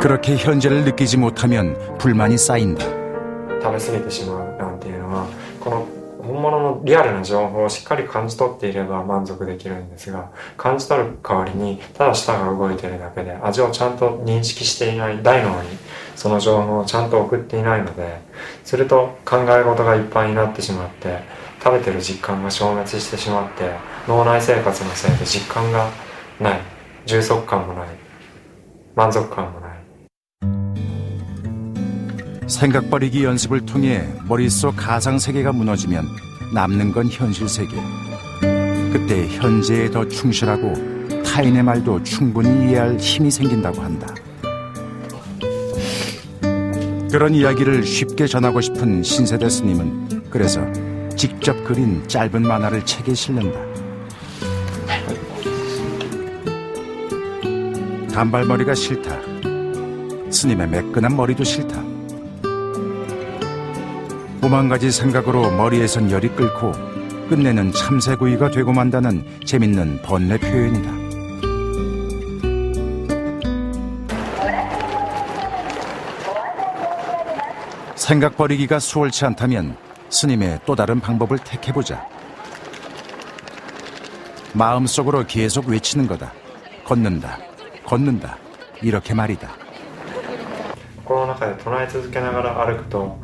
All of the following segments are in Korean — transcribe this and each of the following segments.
그렇게 현재를 느끼지 못하면 불만이 쌓인다. 食べ過ぎてしまうなんていうのは、この本物のリアルな情報をしっかり感じ取っていれば満足できるんですが、感じ取る代わりにただ舌が動いているだけで味をちゃんと認識していない、大脳にその情報をちゃんと送っていないので、すると考え事がいっぱいになってしまって、食べてる実感が消滅してしまって、脳内生活のせいで実感がない、充足感もない、満足感もない。 생각 버리기 연습을 통해 머릿속 가상세계가 무너지면 남는 건 현실세계. 그때 현재에 더 충실하고 타인의 말도 충분히 이해할 힘이 생긴다고 한다. 그런 이야기를 쉽게 전하고 싶은 신세대 스님은 그래서 직접 그린 짧은 만화를 책에 실는다. 단발머리가 싫다. 스님의 매끈한 머리도 싫다. 오만 가지 생각으로 머리에선 열이 끓고 끝내는 참새구이가 되고 만다는 재밌는 번뇌 표현이다. 생각 버리기가 수월치 않다면 스님의 또 다른 방법을 택해보자. 마음속으로 계속 외치는 거다. 걷는다, 걷는다, 이렇게 말이다. 心の中で唱え続けながら歩くと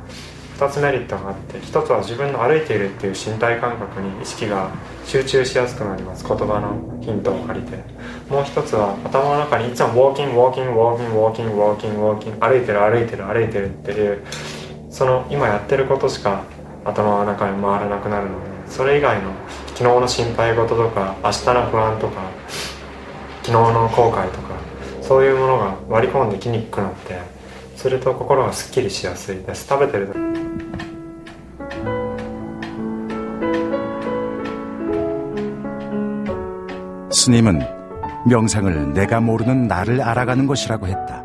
2つメリットがあって、1つは自分の歩いているっていう身体感覚に意識が集中しやすくなります。言葉のヒントを借りて。もう1つは頭の中にいつもウォーキングウォーキングウォーキングウォーキングウォーキングウォーキング歩いてる歩いてる歩いてるっていう、その今やってることしか頭の中に回らなくなるので、それ以外の昨日の心配事とか明日の不安とか昨日の後悔とかそういうものが割り込んできにくくなって、すると心がすっきりしやすいです。食べてると스님은 명상을 내가 모르는 나를 알아가는 것이라고 했다.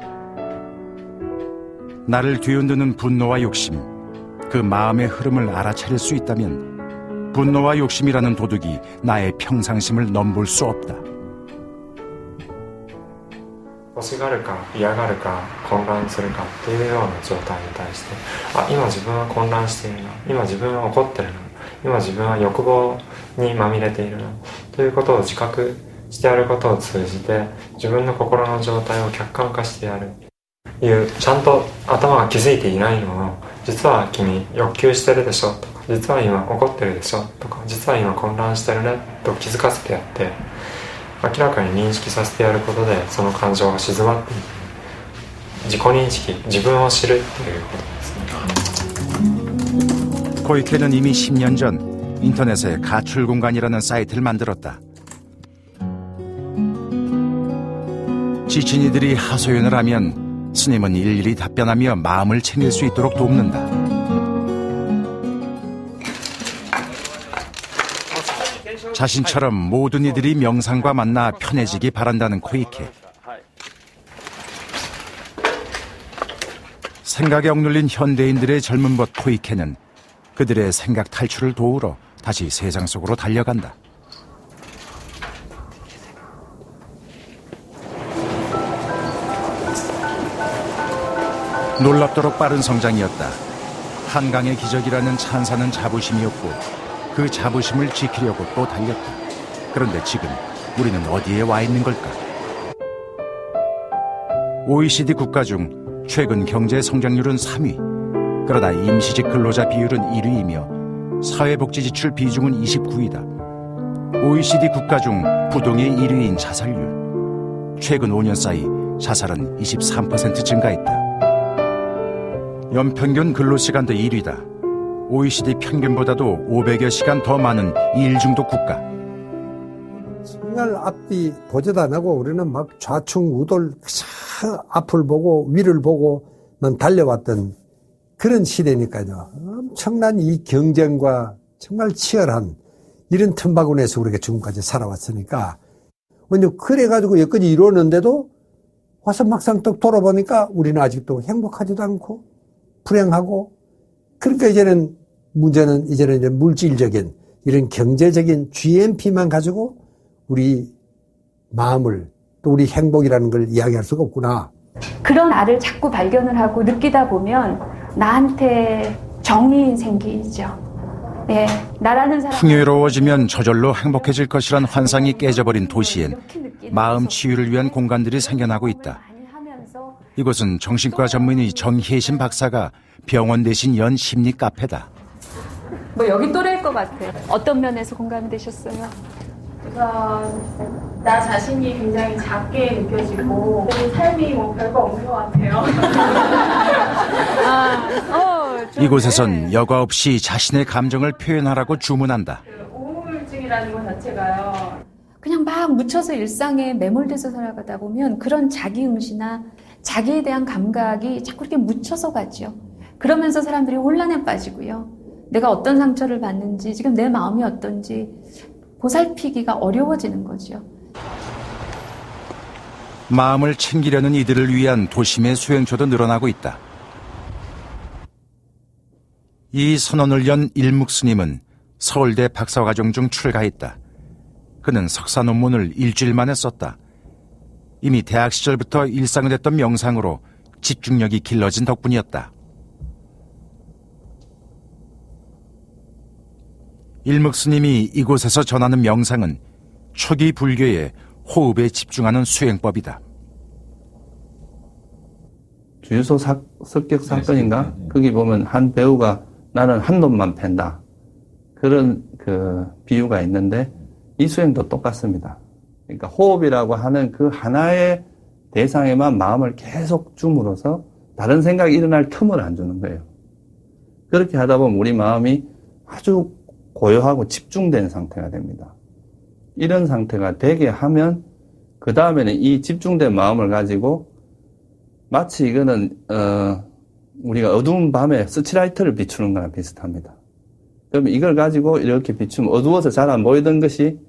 나를 뒤흔드는 분노와 욕심, 그 마음의 흐름을 알아차릴 수 있다면 분노와 욕심이라는 도둑이 나의 평상심을 넘볼 수 없다. 欲しがるか嫌がるか混乱するかっていうような状態に対して、今自分は混乱しているな、今自分は怒ってるな、今自分は欲望にまみれているなということを自覚してやることを通じて、自分の心の状態を客観化してやるいう、ちゃんと頭が気づいていないのを、実は君欲求してるでしょとか、実は今怒ってるでしょとか、実は今混乱してるねと気づかせてやって、明らかに認識させてやることで、その感情が静まっていく。自己認識、自分を知るっていうことですね。 코이케는 이미 10년 전 인터넷에 가출공간이라는 사이트를 만들었다. 지친 이들이 하소연을 하면 스님은 일일이 답변하며 마음을 챙길 수 있도록 돕는다. 자신처럼 모든 이들이 명상과 만나 편해지기 바란다는 코이케. 생각에 억눌린 현대인들의 젊은 벗 코이케는 그들의 생각 탈출을 도우러 다시 세상 속으로 달려간다. 놀랍도록 빠른 성장이었다. 한강의 기적이라는 찬사는 자부심이었고 그 자부심을 지키려고 또 달렸다. 그런데 지금 우리는 어디에 와 있는 걸까? OECD 국가 중 최근 경제 성장률은 3위. 그러나 임시직 근로자 비율은 1위이며 사회복지 지출 비중은 29위다. OECD 국가 중 부동의 1위인 자살률. 최근 5년 사이 자살은 23% 증가했다. 연평균 근로시간도 1위다. OECD 평균보다도 500여 시간 더 많은 일중독 국가. 정말 앞뒤 보지도 안 하고 우리는 막 좌충우돌 앞을 보고 위를 보고만 달려왔던 그런 시대니까요. 엄청난 이 경쟁과 정말 치열한 이런 틈바구니에서 우리가 지금까지 살아왔으니까, 먼저 그래가지고 여기까지 이루었는데도 와서 막상 또 돌아보니까 우리는 아직도 행복하지도 않고 불행하고, 그러니까 문제는 이제 물질적인 이런 경제적인 GNP만 가지고 우리 마음을, 또 우리 행복이라는 걸 이야기할 수가 없구나. 그런 나를 자꾸 발견을 하고 느끼다 보면 나한테 정이 생기죠. 예, 나라는 사람 풍요로워지면 저절로 행복해질 것이란 환상이 깨져버린 도시엔 마음 치유를 위한 공간들이 생겨나고 있다. 이곳은 정신과 전문의 정혜신 박사가 병원 대신 연 심리 카페다. 뭐 여기 또래일 것 같아요. 어떤 면에서 공감이 되셨어요? 우선 나 자신이 굉장히 작게 느껴지고 삶이 뭐 별거 없는 것 같아요. 이곳에선 여과 없이 자신의 감정을 표현하라고 주문한다. 우울증이라는 것 자체가요. 그냥 막 묻혀서 일상에 매몰돼서 살아가다 보면 그런 자기응시나 자기에 대한 감각이 자꾸 이렇게 묻혀서 가죠. 그러면서 사람들이 혼란에 빠지고요. 내가 어떤 상처를 받는지, 지금 내 마음이 어떤지 보살피기가 어려워지는 거죠. 마음을 챙기려는 이들을 위한 도심의 수행처도 늘어나고 있다. 이 선언을 연 일묵 스님은 서울대 박사과정 중 출가했다. 그는 석사 논문을 일주일 만에 썼다. 이미 대학 시절부터 일상을 했던 명상으로 집중력이 길러진 덕분이었다. 일묵 스님이 이곳에서 전하는 명상은 초기 불교의 호흡에 집중하는 수행법이다. 주유소 습격 사건인가? 거기 보면 한 배우가 나는 한 놈만 팬다. 그런 비유가 있는데 이 수행도 똑같습니다. 그러니까 호흡이라고 하는 그 하나의 대상에만 마음을 계속 줌으로써 다른 생각이 일어날 틈을 안 주는 거예요. 그렇게 하다 보면 우리 마음이 아주 고요하고 집중된 상태가 됩니다. 이런 상태가 되게 하면 그 다음에는 이 집중된 마음을 가지고 마치 이거는 우리가 어두운 밤에 스치라이트를 비추는 거랑 비슷합니다. 그러면 이걸 가지고 이렇게 비추면 어두워서 잘 안 보이던 것이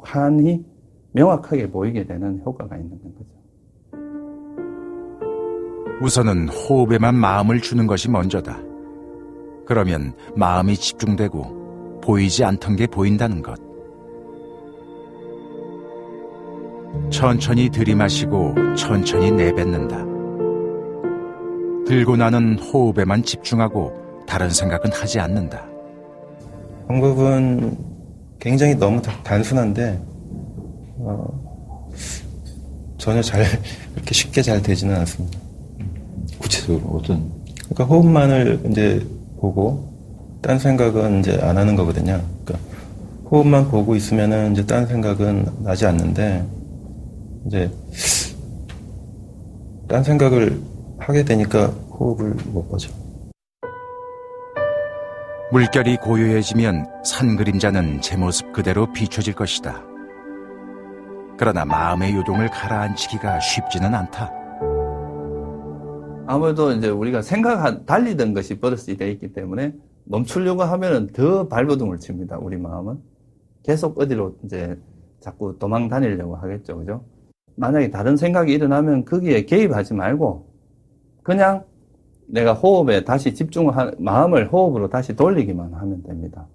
환히 명확하게 보이게 되는 효과가 있는 거죠. 우선은 호흡에만 마음을 주는 것이 먼저다. 그러면 마음이 집중되고 보이지 않던 게 보인다는 것. 천천히 들이마시고 천천히 내뱉는다. 들고 나는 호흡에만 집중하고 다른 생각은 하지 않는다. 방법은 굉장히 너무 단순한데 전혀 그렇게 쉽게 잘 되지는 않습니다. 구체적으로 어떤? 그러니까 호흡만을 이제 보고 딴 생각은 이제 안 하는 거거든요. 그러니까 호흡만 보고 있으면은 이제 딴 생각은 나지 않는데 이제 딴 생각을 하게 되니까 호흡을 못 보죠. 물결이 고요해지면 산 그림자는 제 모습 그대로 비춰질 것이다. 그러나 마음의 요동을 가라앉히기가 쉽지는 않다. 아무래도 이제 우리가 달리던 것이 버릇이 되어 있기 때문에 멈추려고 하면은 더 발버둥을 칩니다. 우리 마음은 계속 어디로 이제 자꾸 도망 다니려고 하겠죠, 그죠? 만약에 다른 생각이 일어나면 거기에 개입하지 말고 그냥 내가 호흡에 다시 마음을 호흡으로 다시 돌리기만 하면 됩니다.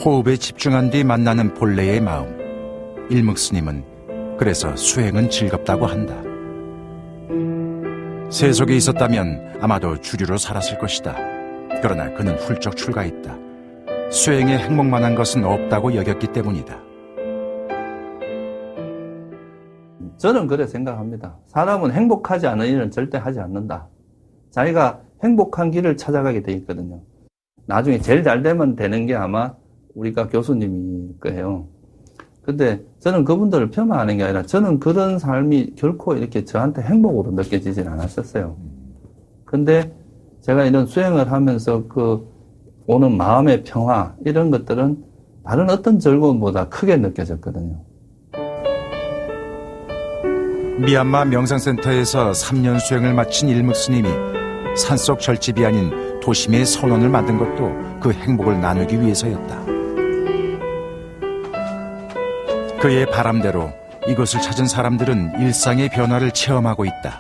호흡에 집중한 뒤 만나는 본래의 마음. 일묵 스님은 그래서 수행은 즐겁다고 한다. 세속에 있었다면 아마도 주류로 살았을 것이다. 그러나 그는 훌쩍 출가했다. 수행에 행복만한 것은 없다고 여겼기 때문이다. 저는 그래 생각합니다. 사람은 행복하지 않은 일은 절대 하지 않는다. 자기가 행복한 길을 찾아가게 돼 있거든요. 나중에 제일 잘 되면 되는 게 아마 우리가 교수님일 거예요. 근데 저는 그분들을 폄하하는 게 아니라 저는 그런 삶이 결코 이렇게 저한테 행복으로 느껴지진 않았었어요. 근데 제가 이런 수행을 하면서 오는 마음의 평화 이런 것들은 다른 어떤 즐거움보다 크게 느껴졌거든요. 미얀마 명상센터에서 3년 수행을 마친 일묵 스님이 산속 절집이 아닌 도심의 선원을 만든 것도 그 행복을 나누기 위해서였다. 그의 바람대로 이것을 찾은 사람들은 일상의 변화를 체험하고 있다.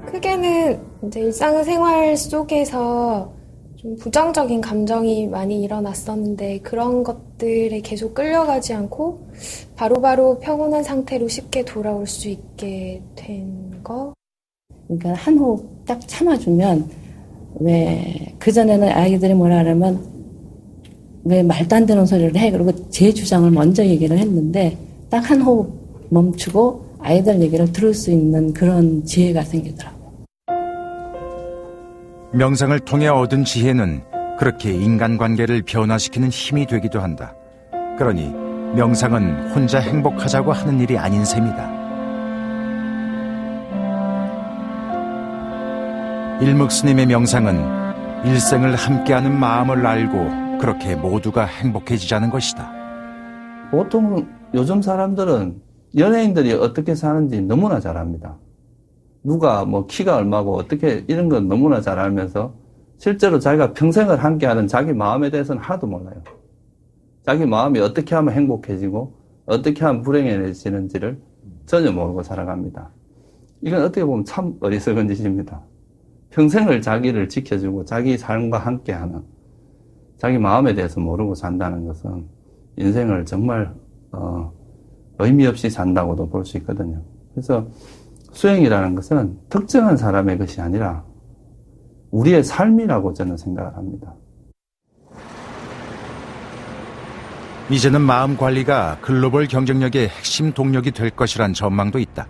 크게는 이제 일상생활 속에서 좀 부정적인 감정이 많이 일어났었는데 그런 것들에 계속 끌려가지 않고 바로바로 평온한 상태로 쉽게 돌아올 수 있게 된 거. 그러니까 한 호흡 딱 참아주면 왜 그전에는 아이들이 뭐라 하냐면 왜 말도 안 되는 소리를 해. 그리고 제 주장을 먼저 얘기를 했는데 딱 한 호흡 멈추고 아이들 얘기를 들을 수 있는 그런 지혜가 생기더라고요. 명상을 통해 얻은 지혜는 그렇게 인간관계를 변화시키는 힘이 되기도 한다. 그러니 명상은 혼자 행복하자고 하는 일이 아닌 셈이다. 일묵스님의 명상은 일생을 함께하는 마음을 알고 그렇게 모두가 행복해지자는 것이다. 보통 요즘 사람들은 연예인들이 어떻게 사는지 너무나 잘 압니다. 누가 뭐 키가 얼마고 어떻게 이런 건 너무나 잘 알면서 실제로 자기가 평생을 함께하는 자기 마음에 대해서는 하나도 몰라요. 자기 마음이 어떻게 하면 행복해지고 어떻게 하면 불행해지는지를 전혀 모르고 살아갑니다. 이건 어떻게 보면 참 어리석은 짓입니다. 평생을 자기를 지켜주고 자기 삶과 함께하는 자기 마음에 대해서 모르고 산다는 것은 인생을 정말 의미 없이 산다고도 볼 수 있거든요. 그래서 수행이라는 것은 특정한 사람의 것이 아니라 우리의 삶이라고 저는 생각을 합니다. 이제는 마음 관리가 글로벌 경쟁력의 핵심 동력이 될 것이란 전망도 있다.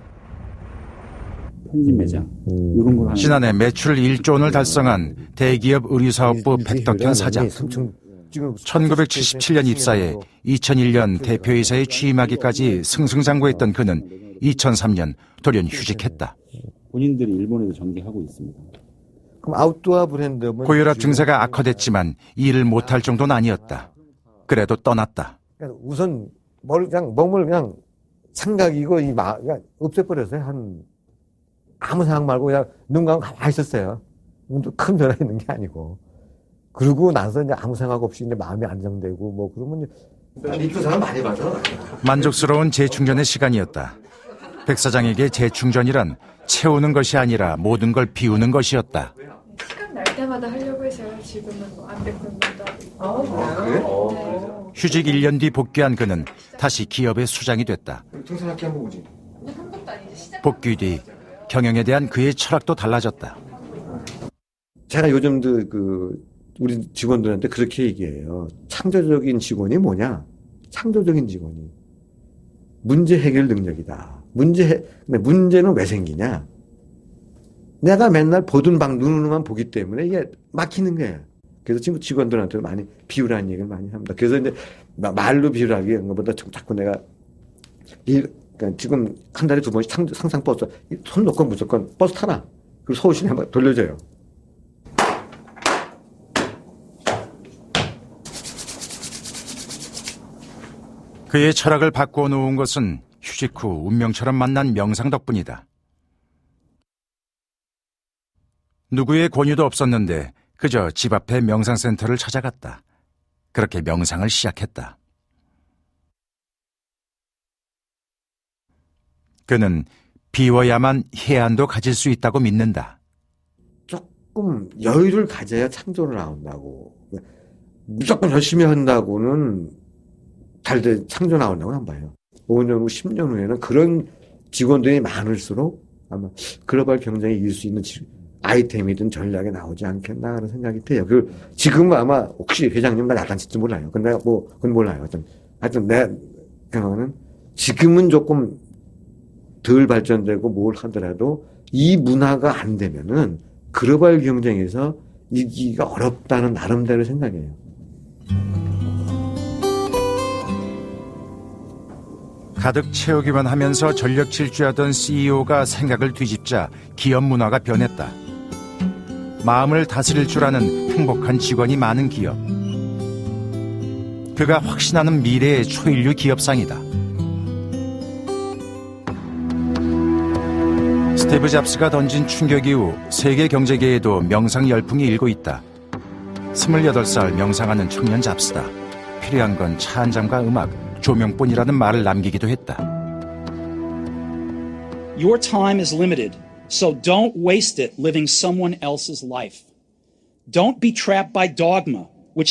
편집 매장 이런 걸 지난해 매출 1조 원을 달성한 대기업 의류사업부 백덕현 사장. 1977년 입사해 2001년 대표이사에 취임하기까지 승승장구했던 그는 2003년 돌연 휴직했다. 본인들이 일본에도 전개하고 있습니다. 그럼 아웃도어 브랜드 고혈압 증세가 악화됐지만 일을 못할 정도는 아니었다. 그래도 떠났다. 우선 몸을 그냥 생각이고 그냥 없애버렸어요. 아무 생각 말고 그냥 눈 감고 가만히 있었어요. 큰 변화 있는 게 아니고. 그러고 나서 이제 아무 생각 없이 이제 마음이 안정되고 뭐 그러면 이쁜 사람 많이 봐서. 만족스러운 재충전의 시간이었다. 백 사장에게 재충전이란 채우는 것이 아니라 모든 걸 비우는 것이었다. 시간 날 때마다 하려고 해서요. 지금은 뭐 안 됐고 그래? 네. 휴직 1년 뒤 복귀한 그는 다시 기업의 수장이 됐다. 등산학기 한번 오지. 복귀 뒤 경영에 대한 그의 철학도 달라졌다. 제가 요즘도 우리 직원들한테 그렇게 얘기해요. 창조적인 직원이 뭐냐? 창조적인 직원이 문제 해결 능력이다. 근데 문제는 왜 생기냐? 내가 맨날 보던 눈으로만 보기 때문에 이게 막히는 거예요. 그래서 지금 직원들한테 많이 비유라는 얘기를 많이 합니다. 그래서 이제 말로 비유라기 하는 것보다 자꾸 내가 그러니까 지금 한 달에 2번씩 상상 버스 손 놓고 무조건 버스 타라. 그리고 서울시내 한번 돌려줘요. 그의 철학을 바꾸어 놓은 것은 휴직 후 운명처럼 만난 명상 덕분이다. 누구의 권유도 없었는데 그저 집 앞에 명상센터를 찾아갔다. 그렇게 명상을 시작했다. 그는 비워야만 해안도 가질 수 있다고 믿는다. 조금 여유를 가져야 창조를 나온다고. 무조건 열심히 한다고는 창조 나온다고 안 봐요. 5년 후, 10년 후에는 그런 직원들이 많을수록 아마 글로벌 경쟁에 이길 수 있는 아이템이든 전략이 나오지 않겠나 하는 생각이 돼요. 지금은 아마 혹시 회장님과 나단칠지 몰라요. 근데 그건 몰라요. 하여튼 내 생각은 지금은 조금 덜 발전되고 뭘 하더라도 이 문화가 안 되면은 글로벌 경쟁에서 이기기가 어렵다는 나름대로 생각이에요. 가득 채우기만 하면서 전력 질주하던 CEO가 생각을 뒤집자 기업 문화가 변했다. 마음을 다스릴 줄 아는 행복한 직원이 많은 기업. 그가 확신하는 미래의 초인류 기업상이다. 스티브 잡스가 던진 충격 이후 세계 경제계에도 명상 열풍이 일고 있다. 28살 명상하는 청년 잡스다. 필요한 건 차 한 잔과 음악, 조명뿐이라는 말을 남기기도 했다. Your time is limited, so don't waste it living someone else's life. Don't be trapped by dogma.